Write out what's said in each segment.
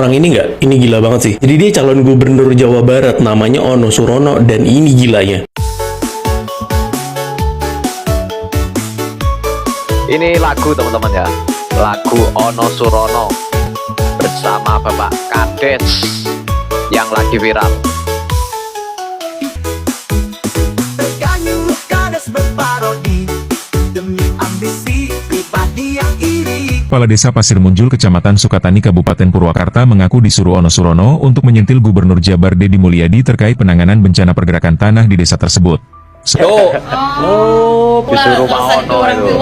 Orang ini nggak? Ini gila banget sih. Jadi dia calon gubernur Jawa Barat, namanya Ono Surono, dan ini gilanya. Ini lagu teman-teman ya, lagu Ono Surono bersama Bapak Kades yang lagi viral. Terkanyut Kades berparodi demi ambisi pribadi yang iri. Kepala Desa Pasir Munjul, Kecamatan Sukatani, Kabupaten Purwakarta mengaku disuruh Ono Surono untuk menyentil Gubernur Jabar Deddy Mulyadi terkait penanganan bencana pergerakan tanah di desa tersebut. Disuruh Pak Ono itu.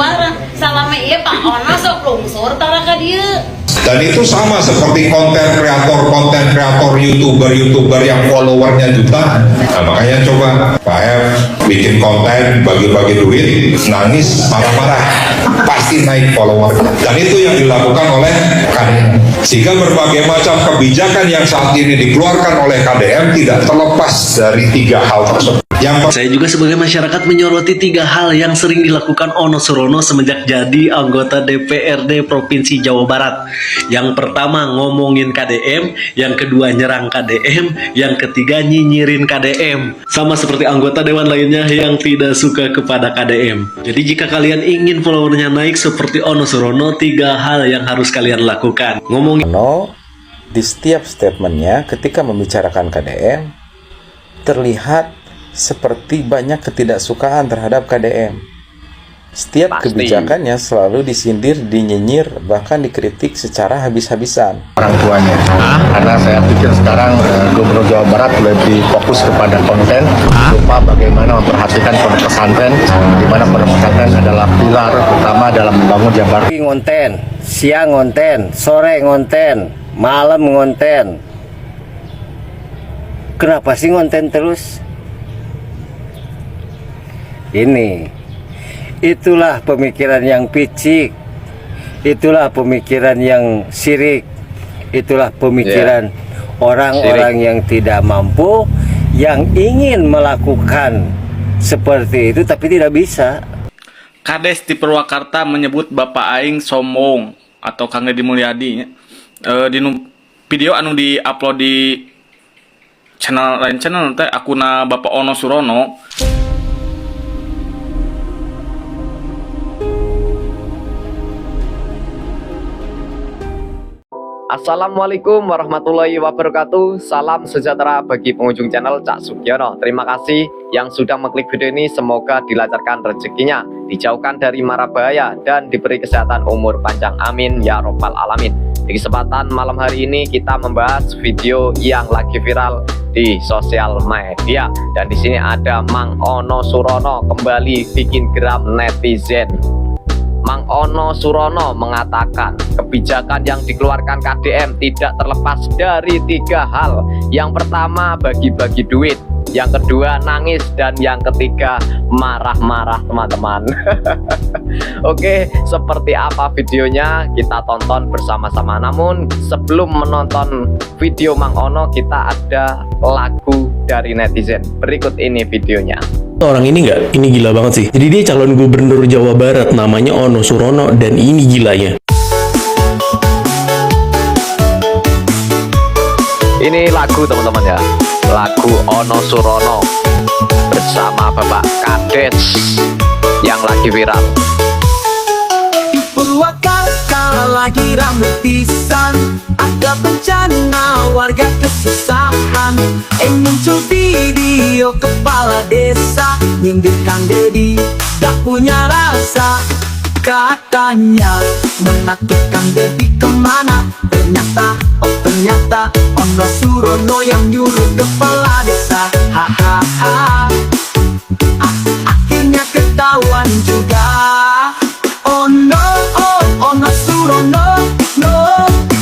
Salama iya Pak Ono sok lungsur tara ka dieu. Dan itu sama seperti konten kreator youtuber yang followernya jutaan. Nah, makanya coba Pak F bikin konten bagi-bagi duit, nangis, marah-marah, pasti naik followernya. Dan itu yang dilakukan oleh KDM. Sehingga berbagai macam kebijakan yang saat ini dikeluarkan oleh KDM tidak terlepas dari tiga hal tersebut. Saya juga sebagai masyarakat menyoroti tiga hal yang sering dilakukan Ono Surono semenjak jadi anggota DPRD Provinsi Jawa Barat. Yang pertama ngomongin KDM, yang kedua nyerang KDM, yang ketiga nyinyirin KDM. Sama seperti anggota dewan lainnya yang tidak suka kepada KDM. Jadi jika kalian ingin followernya naik seperti Ono Surono, tiga hal yang harus kalian lakukan. Ngomongin Ono di setiap statementnya ketika membicarakan KDM terlihat seperti banyak ketidaksukaan terhadap KDM. Setiap kebijakannya selalu disindir, dinyinyir, bahkan dikritik secara habis-habisan. Orang tuanya, karena saya pikir sekarang Gubernur Jawa Barat lebih fokus kepada konten, lupa bagaimana memperhatikan pondok pesantren, di mana pondok pesantren adalah pilar utama dalam membangun Jabar. Ngonten, siang ngonten, sore ngonten, malam ngonten. Kenapa sih ngonten terus? Itulah pemikiran yang picik, itulah pemikiran yang sirik, itulah pemikiran orang-orang yang tidak mampu, yang ingin melakukan seperti itu tapi tidak bisa. Kades di Purwakarta menyebut Bapak Aing sombong atau Kang Deddy Mulyadi di video anu di-upload di channel teh akuna Bapak Ono Surono. Assalamualaikum warahmatullahi wabarakatuh. Salam sejahtera bagi pengunjung channel Cak Sugiono. Terima kasih yang sudah mengklik video ini. Semoga dilancarkan rezekinya, dijauhkan dari mara bahaya, dan diberi kesehatan umur panjang. Amin ya robbal alamin. Di kesempatan malam hari ini kita membahas video yang lagi viral di sosial media. Dan di sini ada Mang Ono Surono kembali bikin geram netizen. Mang Ono Surono mengatakan kebijakan yang dikeluarkan KDM tidak terlepas dari tiga hal. Yang pertama bagi-bagi duit, yang kedua nangis, dan yang ketiga marah-marah teman-teman. Oke, seperti apa videonya kita tonton bersama-sama. Namun sebelum menonton video Mang Ono, kita ada lagu dari netizen. Berikut ini videonya. orang ini nggak? Ini gila banget sih. Jadi dia calon gubernur Jawa Barat, namanya Ono Surono, dan ini gilanya. Ini lagu teman-teman ya, lagu Ono Surono bersama Bapak Kades yang lagi viral. Purwakarta lagi rame pisan, ada bencana warga kesusahan. Muncul video kepala desa nyindir Kang Deddy, gak punya rasa. Katanya menakut Kang Deddy kemana, ternyata Ono Surono yang nyuruh kepala desa. Hahaha, akhirnya ketahuan juga. Ono Surono, no,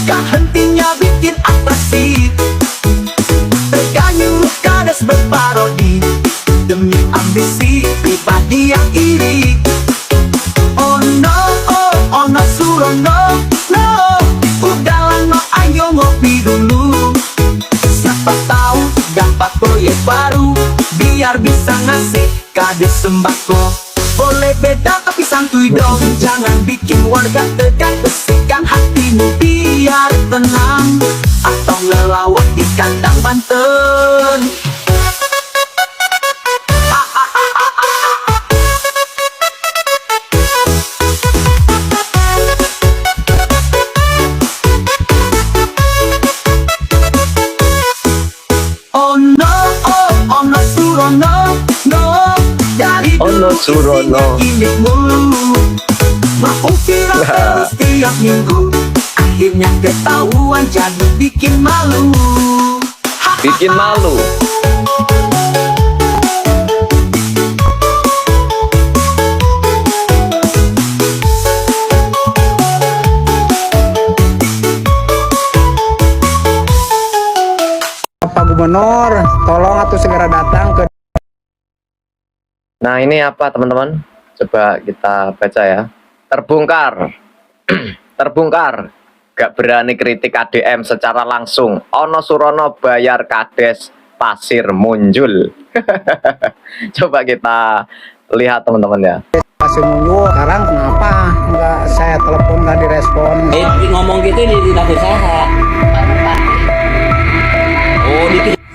gak hentinya bikin atraksi. Terkanyut Kades berparodi demi ambisi pribadi yang iri. Ono Surono, no, udahlah no, ayo ngopi dulu. Siapa tahu dapat proyek baru, biar bisa ngasih Kades sembako. Boleh beda tapi santuy dong, jangan bikin warga tegang. Bersihkan hatimu biar tenang. Surono. Gimik mulu mau viral terus tiap minggu, akhirnya ketahuan jadi bikin malu. Bikin malu. Pak Gubernur, tolong atuh segera datang ke. Nah ini apa teman-teman? Coba kita baca ya. Terbongkar. Terbongkar. Gak berani kritik KDM secara langsung. Ono Surono bayar kades pasir muncul. Coba kita lihat teman-teman ya. Pasir Munjul, sekarang kenapa nggak saya telepon nggak direspon? Ngomong gitu tidak usaha.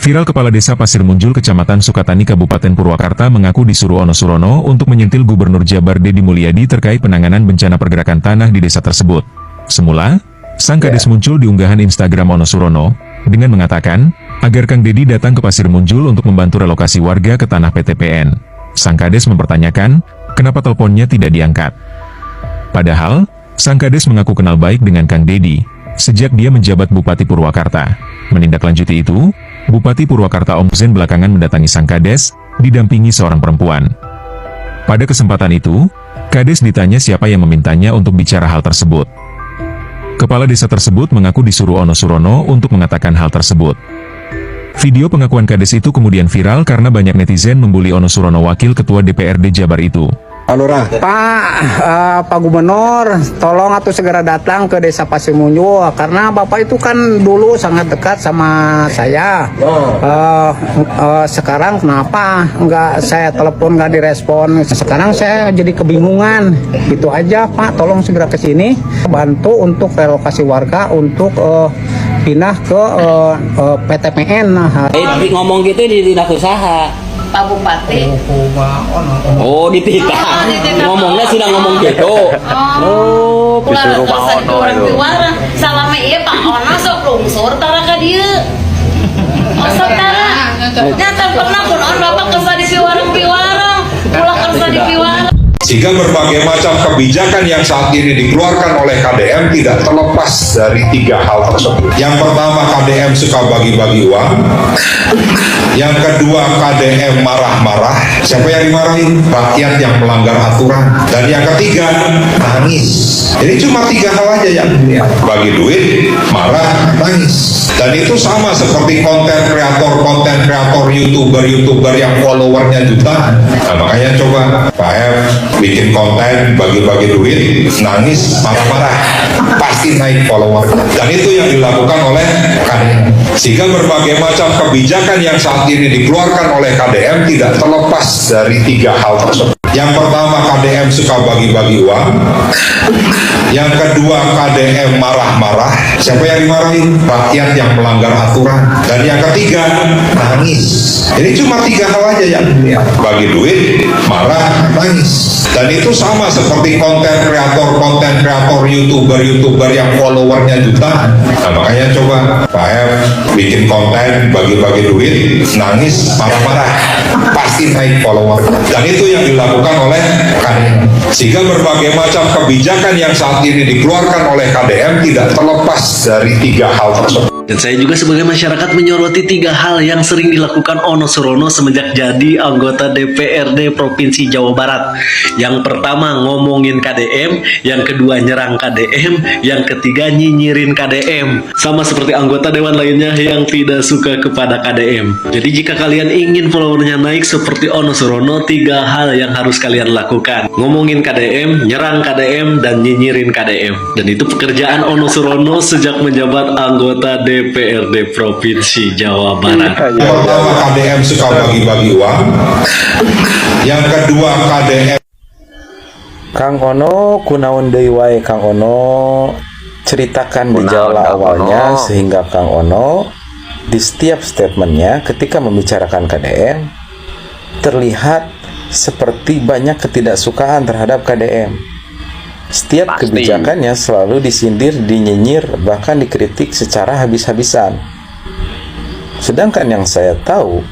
Viral Kepala Desa Pasir Munjul, Kecamatan Sukatani, Kabupaten Purwakarta mengaku disuruh Ono Surono untuk menyentil Gubernur Jabar Deddy Mulyadi terkait penanganan bencana pergerakan tanah di desa tersebut. Semula, sang kades muncul di unggahan Instagram Ono Surono dengan mengatakan agar Kang Deddy datang ke Pasir Munjul untuk membantu relokasi warga ke tanah PTPN. Sang kades mempertanyakan kenapa teleponnya tidak diangkat. Padahal, sang kades mengaku kenal baik dengan Kang Deddy sejak dia menjabat Bupati Purwakarta. Menindaklanjuti itu, Bupati Purwakarta Om Zen belakangan mendatangi sang kades, didampingi seorang perempuan. Pada kesempatan itu, kades ditanya siapa yang memintanya untuk bicara hal tersebut. Kepala desa tersebut mengaku disuruh Ono Surono untuk mengatakan hal tersebut. Video pengakuan kades itu kemudian viral karena banyak netizen membuli Ono Surono, wakil ketua DPRD Jabar itu. Pak Gubernur, tolong atuh segera datang ke desa Pasir Munjul karena Bapak itu kan dulu sangat dekat sama saya. Sekarang kenapa nggak saya telepon nggak direspon? Sekarang saya jadi kebingungan. Itu aja Pak, tolong segera ke sini bantu untuk relokasi warga untuk pindah ke PTPN. Ngomong gitu tidak usaha. Pak Bupati. Oh, dititah. Ngomongnya sudah ngomong gitu. Oh, disuruh Pak Ono itu. Salame ieu Pak Ono sok lungsur tara ka dieu. Sok tara. Nyata pernah pun on Bapak kerja di piwarang. Pulang kerja di piwarang. Sehingga berbagai macam kebijakan yang saat ini dikeluarkan oleh KDM tidak terlepas dari tiga hal tersebut. Yang pertama, KDM suka bagi-bagi uang. Yang kedua, KDM marah-marah. Siapa yang dimarahin? Rakyat yang melanggar aturan. Dan yang ketiga, nangis. Jadi cuma tiga hal aja yang bagi duit, marah, nangis. Dan itu sama seperti konten kreator YouTuber yang followernya jutaan. Nah, makanya coba Pak F bikin konten bagi-bagi duit, nangis, marah-marah, pasti naik follower. Dan itu yang dilakukan oleh KDM. Sehingga berbagai macam kebijakan yang saat ini dikeluarkan oleh KDM tidak terlepas dari tiga hal tersebut. Yang pertama, KDM suka bagi-bagi uang. Yang kedua, KDM marah-marah. Siapa yang dimarahin? Rakyat yang melanggar aturan. Dan yang ketiga, nangis. Jadi cuma tiga hal aja yang bagi duit, marah, nangis. Dan itu sama seperti konten kreator YouTuber yang followernya jutaan. Nah, makanya coba Pak F bikin konten bagi-bagi duit, nangis, marah-marah, pasti naik follower. Dan itu yang dilakukan oleh KDM. Sehingga berbagai macam kebijakan yang saat ini dikeluarkan oleh KDM tidak terlepas dari tiga hal tersebut. Dan saya juga sebagai masyarakat menyoroti tiga hal yang sering dilakukan Ono Surono semenjak jadi anggota DPRD Provinsi Jawa Barat. Yang pertama ngomongin KDM, yang kedua nyerang KDM, yang ketiga nyinyirin KDM. Sama seperti anggota dewan lainnya yang tidak suka kepada KDM. Jadi jika kalian ingin followernya naik seperti Ono Surono, tiga hal yang harus kalian lakukan: ngomongin KDM, nyerang KDM, dan nyinyirin KDM. Dan itu pekerjaan Ono Surono sejak menjabat anggota DPRD Provinsi Jawa Barat. Yang pertama, KDM suka bagi-bagi uang. Yang kedua, KDM Kang Ono, kunaon deui wae Kang Ono, ceritakan gejala awalnya sehingga Kang Ono di setiap statementnya ketika membicarakan KDM terlihat seperti banyak ketidaksukaan terhadap KDM. Setiap kebijakannya selalu disindir, dinyinyir, bahkan dikritik secara habis-habisan. Sedangkan yang saya tahu,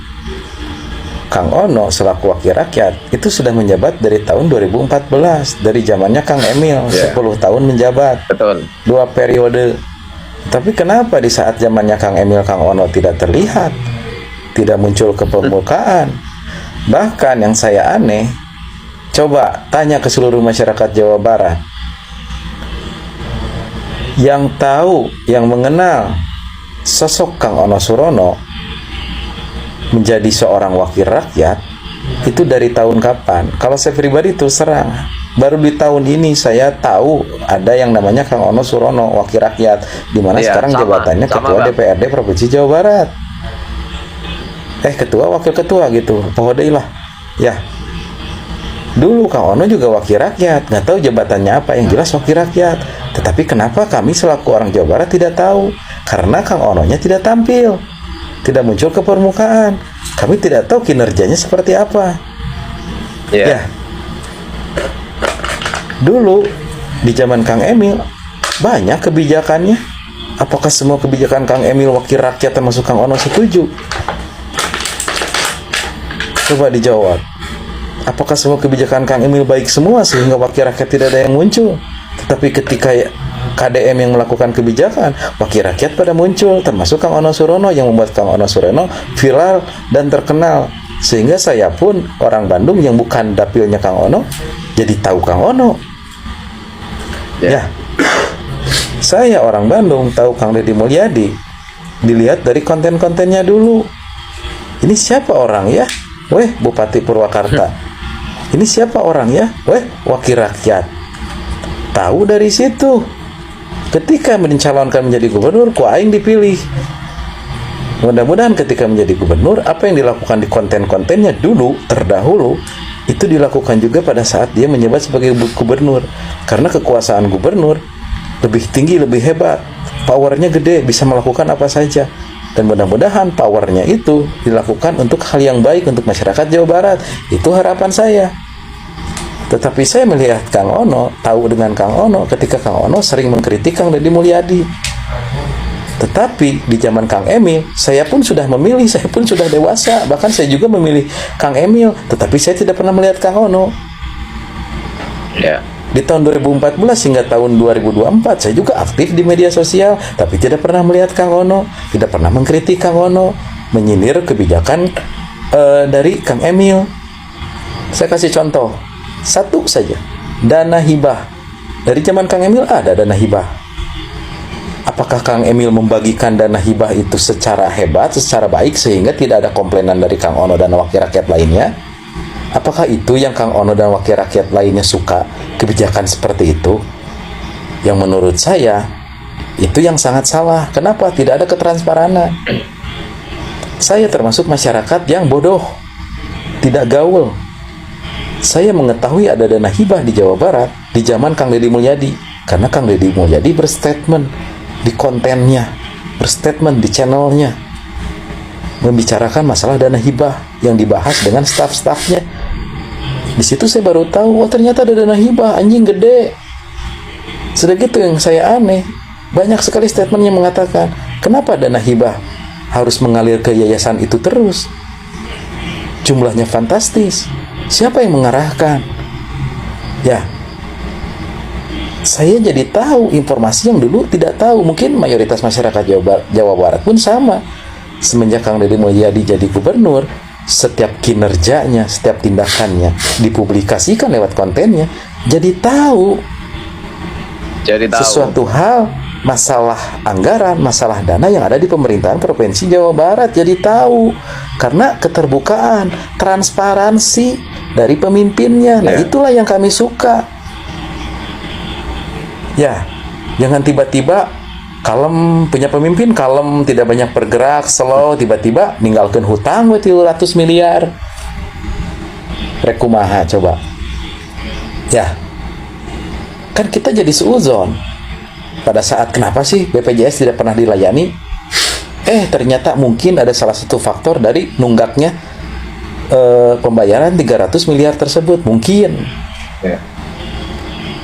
Kang Ono selaku wakil rakyat itu sudah menjabat dari tahun 2014, dari zamannya Kang Emil, 10 tahun menjabat. Betul. 2 periode. Tapi kenapa di saat zamannya Kang Emil, Kang Ono tidak terlihat, tidak muncul ke permukaan? Bahkan yang saya aneh, coba tanya ke seluruh masyarakat Jawa Barat yang tahu, yang mengenal sosok Kang Ono Surono menjadi seorang wakil rakyat itu dari tahun kapan? Kalau saya pribadi terus terang, baru di tahun ini saya tahu ada yang namanya Kang Ono Surono, wakil rakyat, di mana sekarang jabatannya Ketua DPRD Provinsi Jawa Barat. Ketua, wakil ketua gitu, pohodei lah. Ya, dulu Kang Ono juga wakil rakyat, nggak tahu jabatannya apa, yang jelas wakil rakyat. Tetapi kenapa kami selaku orang Jawa Barat tidak tahu? Karena Kang Ono-nya tidak tampil, tidak muncul ke permukaan. Kami tidak tahu kinerjanya seperti apa. Ya, dulu di zaman Kang Emil banyak kebijakannya. Apakah semua kebijakan Kang Emil wakil rakyat termasuk Kang Ono setuju? Coba dijawab. Apakah semua kebijakan Kang Emil baik semua sehingga wakil rakyat tidak ada yang muncul? Tetapi ketika KDM yang melakukan kebijakan, wakil rakyat pada muncul, termasuk Kang Ono Surono, yang membuat Kang Ono Surono viral dan terkenal. Sehingga saya pun orang Bandung yang bukan dapilnya Kang Ono jadi tahu Kang Ono. Ya, saya orang Bandung tahu Kang Deddy Mulyadi dilihat dari konten-kontennya dulu. Ini siapa orang ya? Weh, Bupati Purwakarta. Ini siapa orang ya? Weh, wakil rakyat. Tahu dari situ. Ketika mencalonkan menjadi gubernur, ku aing dipilih. Mudah-mudahan ketika menjadi gubernur, apa yang dilakukan di konten-kontennya dulu, terdahulu, itu dilakukan juga pada saat dia menjabat sebagai gubernur. Karena kekuasaan gubernur lebih tinggi, lebih hebat, powernya gede, bisa melakukan apa saja. Dan mudah-mudahan powernya itu dilakukan untuk hal yang baik untuk masyarakat Jawa Barat. Itu harapan saya. Tetapi saya melihat Kang Ono, tahu dengan Kang Ono ketika Kang Ono sering mengkritik Kang Deddy Mulyadi. Tetapi di zaman Kang Emil, saya pun sudah memilih, saya pun sudah dewasa. Bahkan saya juga memilih Kang Emil, tetapi saya tidak pernah melihat Kang Ono. Ya. Di tahun 2014 hingga tahun 2024, saya juga aktif di media sosial, tapi tidak pernah melihat Kang Ono, tidak pernah mengkritik Kang Ono, menyindir kebijakan dari Kang Emil. Saya kasih contoh. Satu saja, dana hibah. Dari zaman Kang Emil ada dana hibah. Apakah Kang Emil membagikan dana hibah itu secara hebat, secara baik sehingga tidak ada komplainan dari Kang Ono dan wakil rakyat lainnya? Apakah itu yang Kang Ono dan wakil rakyat lainnya suka, kebijakan seperti itu? Yang menurut saya itu yang sangat salah. Kenapa? Tidak ada ketransparanan. Saya termasuk masyarakat yang bodoh, tidak gaul. Saya mengetahui ada dana hibah di Jawa Barat di zaman Kang Deddy Mulyadi, karena Kang Deddy Mulyadi berstatement di kontennya, berstatement di channelnya, membicarakan masalah dana hibah yang dibahas dengan staf-stafnya. Di situ saya baru tahu, ternyata ada dana hibah, anjing gede. Sudah gitu yang saya aneh, banyak sekali statement yang mengatakan, kenapa dana hibah harus mengalir ke yayasan itu terus? Jumlahnya fantastis. Siapa yang mengarahkan? Ya, saya jadi tahu informasi yang dulu tidak tahu. Mungkin mayoritas masyarakat Jawa Barat pun sama. Semenjak Kang Deddy Mulyadi jadi gubernur, setiap kinerjanya, setiap tindakannya dipublikasikan lewat kontennya, jadi tahu. Sesuatu hal, masalah anggaran, masalah dana yang ada di pemerintahan Provinsi Jawa Barat, jadi tahu. Karena keterbukaan, transparansi dari pemimpinnya. Nah, itulah yang kami suka. Ya, jangan tiba-tiba kalem, punya pemimpin kalem, tidak banyak bergerak, slow, tiba-tiba ninggalkan hutang 300 miliar. Rekumaha coba. Ya. Kan kita jadi seuzon. Pada saat kenapa sih BPJS tidak pernah dilayani? Ternyata mungkin ada salah satu faktor dari nunggaknya pembayaran 300 miliar tersebut. Mungkin.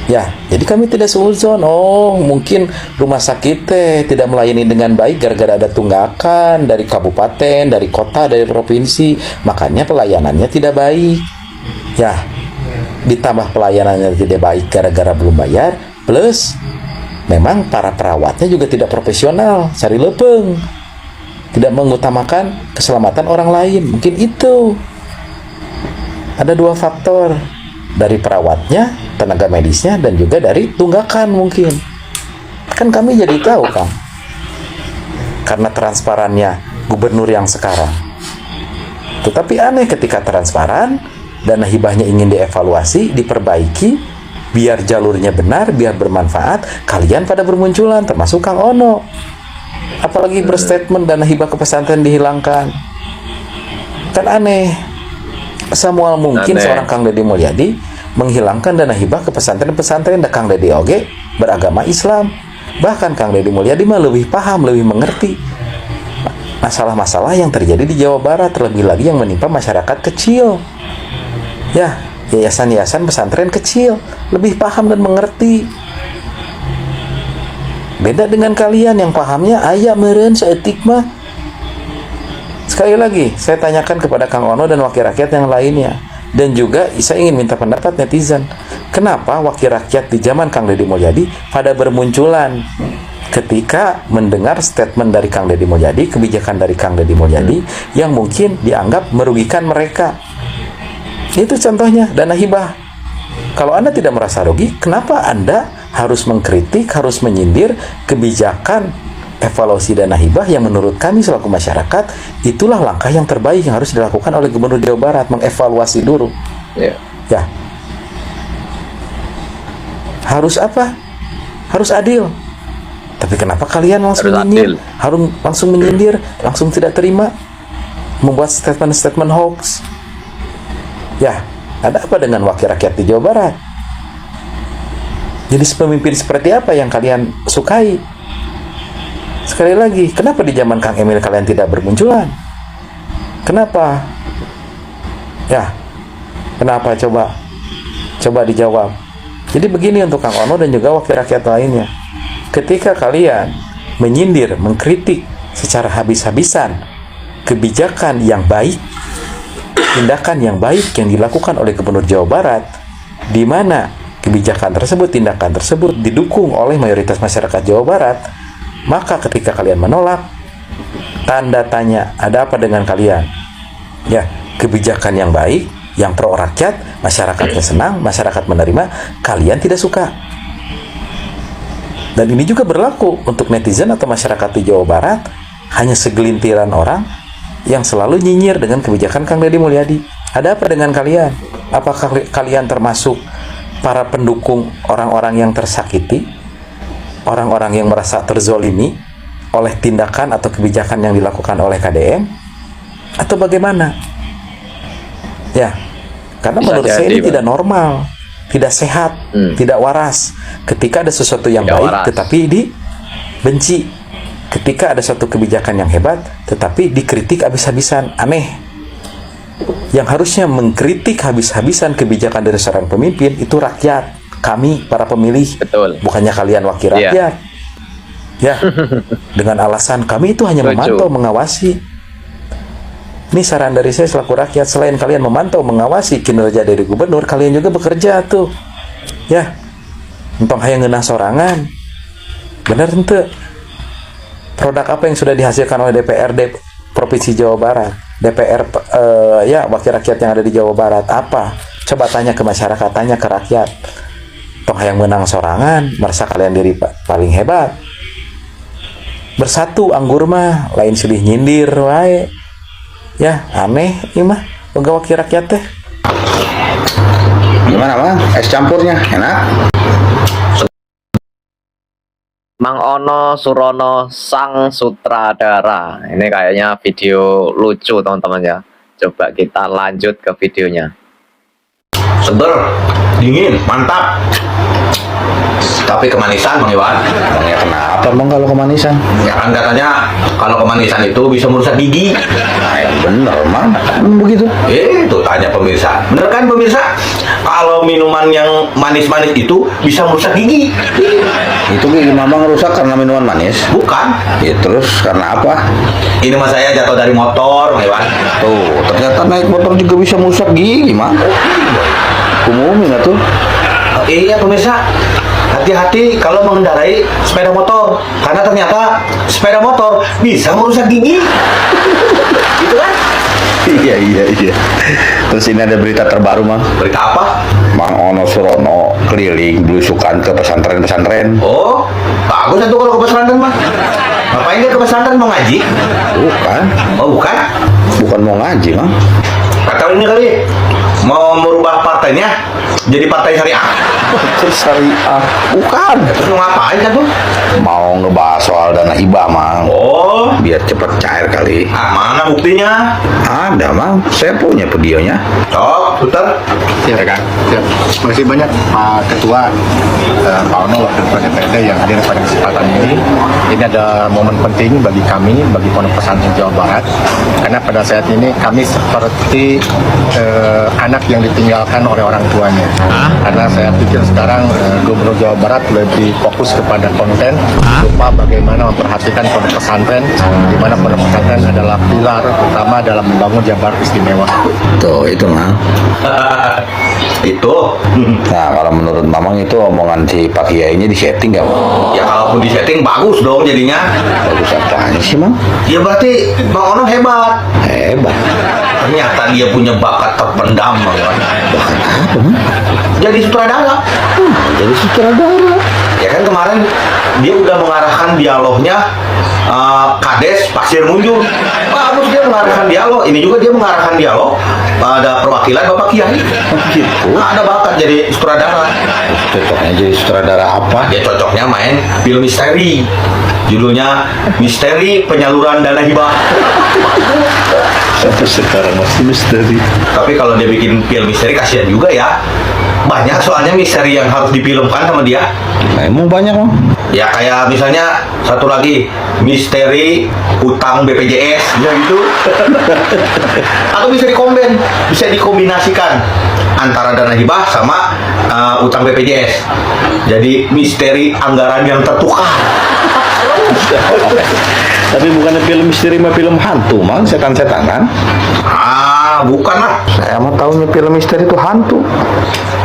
Ya, jadi kami tidak seuzon. Oh, mungkin rumah sakit tidak melayani dengan baik gara-gara ada tunggakan dari kabupaten, dari kota, dari provinsi. Makanya pelayanannya tidak baik. Ya, ditambah pelayanannya tidak baik gara-gara belum bayar. Plus, memang para perawatnya juga tidak profesional, cari lepeng. Tidak mengutamakan keselamatan orang lain. Mungkin itu. Ada dua faktor. Dari perawatnya, tenaga medisnya, dan juga dari tunggakan mungkin. Kan kami jadi tahu, Kang. Karena transparannya gubernur yang sekarang. Tetapi aneh ketika transparan, dana hibahnya ingin dievaluasi, diperbaiki, biar jalurnya benar, biar bermanfaat, kalian pada bermunculan, termasuk Kang Ono. Apalagi berstatement dana hibah ke pesantren dihilangkan. Kan aneh. Semual mungkin seorang Kang Deddy Mulyadi menghilangkan dana hibah ke pesantren-pesantren dan Kang Deddy oge beragama Islam. Bahkan Kang Deddy Mulyadi mah lebih paham, lebih mengerti masalah-masalah yang terjadi di Jawa Barat, terlebih lagi yang menimpa masyarakat kecil. Ya, yayasan-yayasan pesantren kecil lebih paham dan mengerti. Beda dengan kalian yang pahamnya aya meureun saeutik mah. Sekali lagi, saya tanyakan kepada Kang Ono dan wakil rakyat yang lainnya. Dan juga saya ingin minta pendapat netizen. Kenapa wakil rakyat di zaman Kang Deddy Mulyadi pada bermunculan ketika mendengar statement dari Kang Deddy Mulyadi, kebijakan dari Kang Deddy Mulyadi yang mungkin dianggap merugikan mereka. Itu contohnya dana hibah. Kalau Anda tidak merasa rugi, kenapa Anda harus mengkritik, harus menyindir kebijakan evaluasi dana hibah yang menurut kami selaku masyarakat itulah langkah yang terbaik yang harus dilakukan oleh Gubernur Jawa Barat, mengevaluasi dulu. Ya. Harus apa? Harus adil. Tapi kenapa kalian langsung menyindir? Harus langsung menyindir, langsung tidak terima, membuat statement-statement hoax. Ya, ada apa dengan wakil rakyat di Jawa Barat? Jadi pemimpin seperti apa yang kalian sukai? Sekali lagi, kenapa di zaman Kang Emil kalian tidak bermunculan? Kenapa? Ya, kenapa coba? Coba dijawab. Jadi begini untuk Kang Ono dan juga wakil rakyat lainnya. Ketika kalian menyindir, mengkritik secara habis-habisan kebijakan yang baik, tindakan yang baik yang dilakukan oleh Gubernur Jawa Barat, di mana kebijakan tersebut, tindakan tersebut didukung oleh mayoritas masyarakat Jawa Barat, maka ketika kalian menolak, tanda tanya, ada apa dengan kalian? Ya, kebijakan yang baik, yang pro rakyat, masyarakatnya senang, masyarakat menerima, kalian tidak suka. Dan ini juga berlaku untuk netizen atau masyarakat di Jawa Barat, hanya segelintiran orang yang selalu nyinyir dengan kebijakan Kang Deddy Mulyadi. Ada apa dengan kalian? Apakah kalian termasuk para pendukung orang-orang yang tersakiti? Orang-orang yang merasa terzolimi oleh tindakan atau kebijakan yang dilakukan oleh KDM, atau bagaimana? Ya, karena Bisa menurut saya jadi, ini tidak normal, tidak sehat, tidak waras. Ketika ada sesuatu yang Tidak baik waras. tetapi dibenci, ketika ada suatu kebijakan yang hebat tetapi dikritik habis-habisan, aneh. Yang harusnya mengkritik habis-habisan kebijakan dari seorang pemimpin itu rakyat. Kami para pemilih, Betul. bukannya kalian wakil Iya. rakyat. Ya, dengan alasan kami itu hanya Setuju. memantau, mengawasi. Ini saran dari saya selaku rakyat, selain kalian memantau, mengawasi kinerja dari gubernur, kalian juga bekerja tuh. Ya, entong hayang ngeunah sorangan. Benar ente? Produk apa yang sudah dihasilkan oleh DPRD Provinsi Jawa Barat? DPR ya wakil rakyat yang ada di Jawa Barat apa? Coba tanya ke masyarakat, tanya ke rakyat. Tong hayang menang sorangan, merasa kalian diri paling hebat. Bersatu anggur mah, lain silih nyindir wae. Ya, aneh ieu mah, boga wakil rakyat teh. Gimana bang? Es campurnya enak? Mang Ono Surono sang sutradara. Ini kayaknya video lucu teman-teman ya. Coba kita lanjut ke videonya. Seger, dingin, mantap. Tapi kemanisan Bang Iwan. Emangnya kenapa Bang kalau kemanisan? Ya kan katanya kalau kemanisan itu bisa merusak gigi. Nah, yang bener Mang. Begitu. Itu tanya pemirsa. Bener kan pemirsa? Kalau minuman yang manis-manis itu bisa merusak gigi. Itu gigi Mamang rusak karena minuman manis? Bukan. Ya terus karena apa? Ini mas saya jatuh dari motor, Bang Iwan. Tuh, ternyata naik motor juga bisa merusak gigi, Mang. Umumin tuh. Iya pemirsa, hati-hati kalau mengendarai sepeda motor, karena ternyata sepeda motor bisa merusak gigi. Gitu kan? Iya. Terus ini ada berita terbaru, Mang. Berita apa? Mang Ono Surono keliling belusukan ke pesantren-pesantren. Oh, bagus itu kalau ke pesantren mah. Ngapain dia ke pesantren, mau ngaji? Bukan. Oh, bukan? Bukan mau ngaji, Mang. Atau ini kali mau merubah partainya jadi partai syariah. Syariah. Bukan. Terus mau ngapain kan tuh? Mau ngebahas soal dana hibah, Mang. Oh, Biar cepet cair kali. mana buktinya? Ada, Mang. Saya punya videonya. Cok, putar. Ya kan. Terima kasih banyak Pak Ketua, Pak Ono, Wakil Ketua DPRD yang hadir pada kesempatan ini. Ini ada momen penting bagi kami, bagi Pondok Pesantren Jawa Barat, karena pada saat ini kami seperti anak yang ditinggalkan oleh orang tuanya. Karena saya pikir sekarang Gubernur Jawa Barat lebih fokus kepada konten, lupa bagaimana memperhatikan pondok pesantren, di mana pondok pesantren adalah pilar utama dalam membangun Jabar istimewa. Tuh, itu, Mang. Itu. Nah, kalau menurut Mamang itu omongan si Pak Kiainya disetting nggak, Mang? Ya kalaupun di setting bagus dong jadinya. Bagus apaan sih, Mang? Ya berarti Bang Ono hebat. Hebat. Ternyata dia punya bakat terpendam, Bang Iwan. Bakat apa, Mang? Jadi sutradara. Jadi sutradara. Ya kan kemarin dia udah mengarahkan dialognya Kades Pasir Munjul. Bagus dia mengarahkan dialog. Ini juga dia mengarahkan dialog pada perwakilan Bapak Kiai. Gitu. Ada bakat jadi sutradara. Cocoknya jadi sutradara apa? Dia cocoknya main film misteri. Judulnya Misteri Penyaluran Dana Hibah. Sampai sekarang masih misteri. Tapi kalau dia bikin film misteri kasihan juga ya. Banyak soalnya misteri yang harus difilmkan sama dia. Nah, emang banyak, Mang. Ya kayak misalnya satu lagi misteri utang BPJS ya gitu. Atau bisa dikomben, bisa dikombinasikan antara dana hibah sama utang BPJS. Jadi misteri anggaran yang tertukar. Tapi bukannya film misteri mah film hantu, Mang, setan-setan kan? Bukan lah. Saya mah tahunya film misteri itu hantu.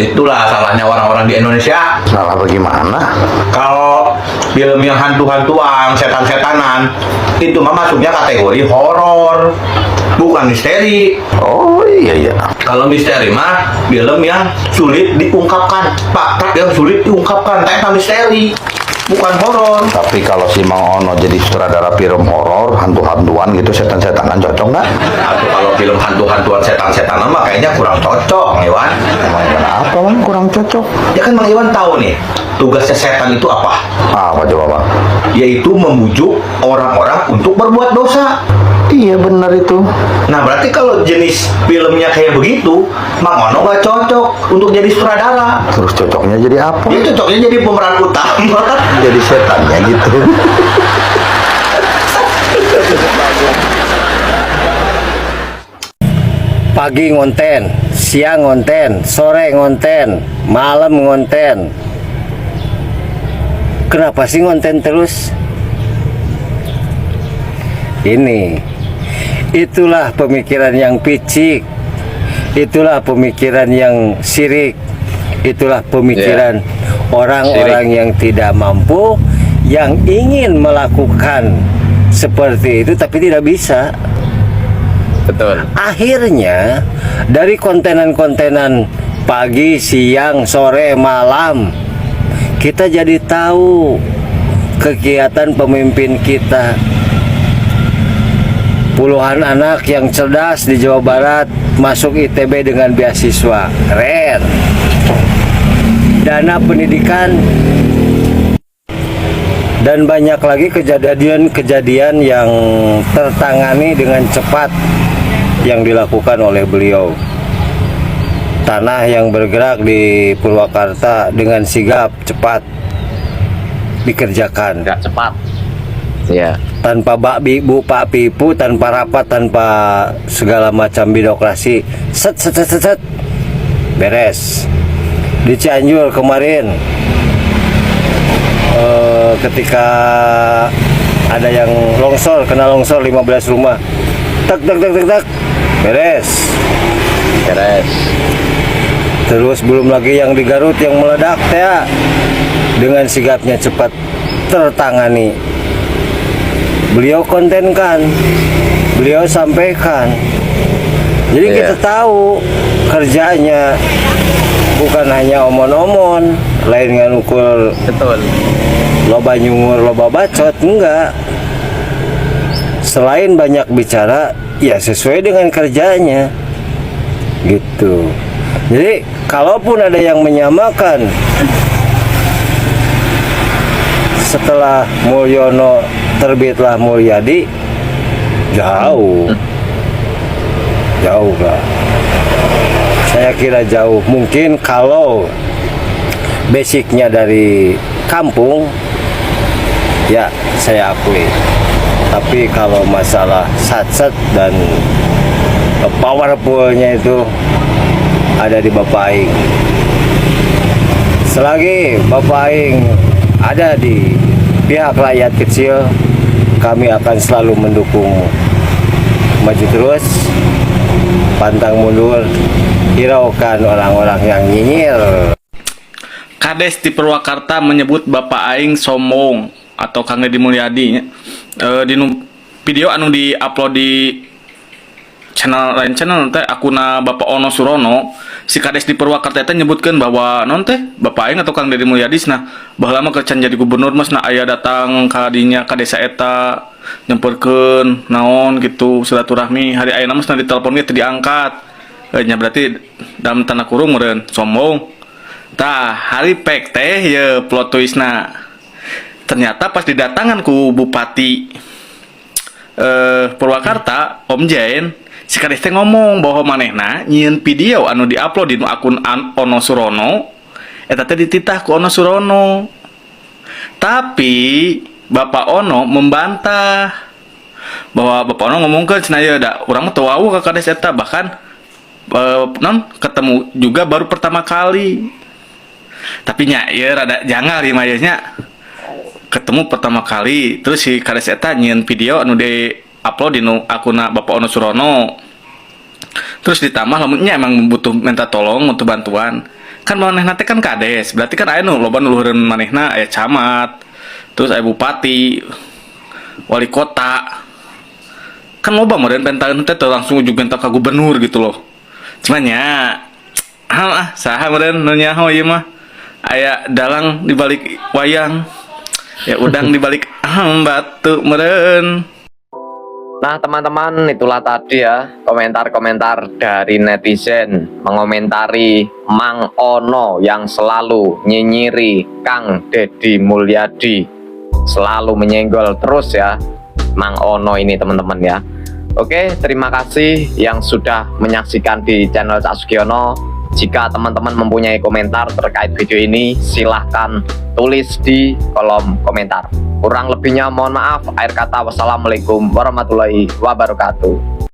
Itulah salahnya orang-orang di Indonesia. Salah bagaimana? Kalau film yang hantu-hantuan, setan-setanan, itu mah masuknya kategori horor, bukan misteri. Oh iya. Kalau misteri mah film yang sulit diungkapkan, fakta yang sulit diungkapkan, itu misteri, bukan horor. Tapi kalau si Mang Ono jadi sutradara film horor, hantu-hantuan gitu, setan-setanan cocok nggak? Atau kalau film hantu-hantuan setan-setanan mah kayaknya kurang cocok, Mang Iwan. Emang kenapa, Mang? Kurang cocok? Ya kan Mang Iwan tahu nih, tugasnya setan itu apa? Apa coba, Bang? Yaitu membujuk orang-orang untuk berbuat dosa. Iya benar itu. Nah berarti kalau jenis filmnya kayak begitu, Mang Ono gak cocok untuk jadi sutradara. Terus cocoknya jadi apa? Dia cocoknya jadi pemeran utama. Jadi setannya gitu. Pagi ngonten, siang ngonten, sore ngonten, malam ngonten. Kenapa sih ngonten terus? Itulah pemikiran yang picik, itulah pemikiran yang sirik, itulah pemikiran orang-orang yang tidak mampu, yang ingin melakukan seperti itu tapi tidak bisa. Betul. Akhirnya dari kontenan-kontenan pagi, siang, sore, malam, kita jadi tahu kegiatan pemimpin kita. Puluhan anak yang cerdas di Jawa Barat masuk ITB dengan beasiswa. Keren. Dana pendidikan. Dan banyak lagi kejadian-kejadian yang tertangani dengan cepat yang dilakukan oleh beliau. Tanah yang bergerak di Purwakarta dengan sigap, cepat. dikerjakan. Nggak cepat. Ya. Tanpa Bu Pak Pipu, tanpa rapat, tanpa segala macam birokrasi, set beres. Di Cianjur kemarin ketika ada yang longsor, kena longsor 15 rumah, tak beres. Terus belum lagi yang di Garut yang meledak ya, dengan sigapnya cepat tertangani. Beliau kontenkan, beliau sampaikan. Jadi kita tahu kerjanya bukan hanya omon-omon, lain dengan ukur Betul. loba nyungur, loba bacot, enggak. Selain banyak bicara, ya sesuai dengan kerjanya, gitu. Jadi kalaupun ada yang menyamakan setelah Mulyono terbitlah Mulyadi, jauh lah. Saya kira jauh. Mungkin kalau basicnya dari kampung, ya saya akui. Tapi kalau masalah satset dan powerfulnya itu ada di Bapak Aing. Selagi Bapak Aing ada di pihak rakyat kecil, kami akan selalu mendukung. Maju terus, pantang mundur, hiraukan orang-orang yang nyinyir. Kades di Purwakarta menyebut Bapak Aing sombong atau Kang Deddy Mulyadi di video anu di-upload di lain channel teh akuna Bapak Ono Surono, si Kades di Purwakarta teh nyebutkeun bahwa non teh Bapak Aing atau Kang Deddy Mulyadi nah baheula mah kerjaan jadi gubernur mas nah aya datang ka dinya ka desa eta nyamperkeun naon gitu silaturahmi hari ayeuna mas nah ditelepon ge teu diangkat. Nya berarti dalam tanda kurung meureun sombong. Tah hari pek teh ye plot twistna. Ternyata pas didatangan ku Bupati Purwakarta Om Jain, si Kades teh ngomong bahwa manehna nyieun video anu diupload di akun Ono Surono eta teh dititah ku Ono Surono. Tapi Bapak Ono membantah bahwa Bapak Ono ngomongkeun cenah ye da urang mah teu wau ka Kades eta, bahkan ketemu juga baru pertama kali. Tapi nya ieu rada jangal ieu mah nya. Ketemu pertama kali terus si Kades eta nyieun video anu di-upload di akun Bapak Ono Surono. Terus ditambah lamunnya emang butuh minta tolong untuk bantuan. Kan manehna teh kan Kades, berarti kan aya nu loba nuluhureun manehna, aya camat, terus aya bupati, wali kota. Kan loba meureun pentaeun teh langsung ujug minta ka gubernur gitu loh. Cuman nya saha meureun nu nyaho ieu mah aya dalang di balik wayang. Ya udang dibalik batu meren. Nah teman-teman, itulah tadi ya komentar-komentar dari netizen mengomentari Mang Ono yang selalu nyinyiri Kang Deddy Mulyadi, selalu menyenggol terus ya Mang Ono ini teman-teman ya. Oke, terima kasih yang sudah menyaksikan di channel Cak Sugiono. Jika teman-teman mempunyai komentar terkait video ini, silahkan tulis di kolom komentar. Kurang lebihnya mohon maaf. Akhir kata, wassalamualaikum warahmatullahi wabarakatuh.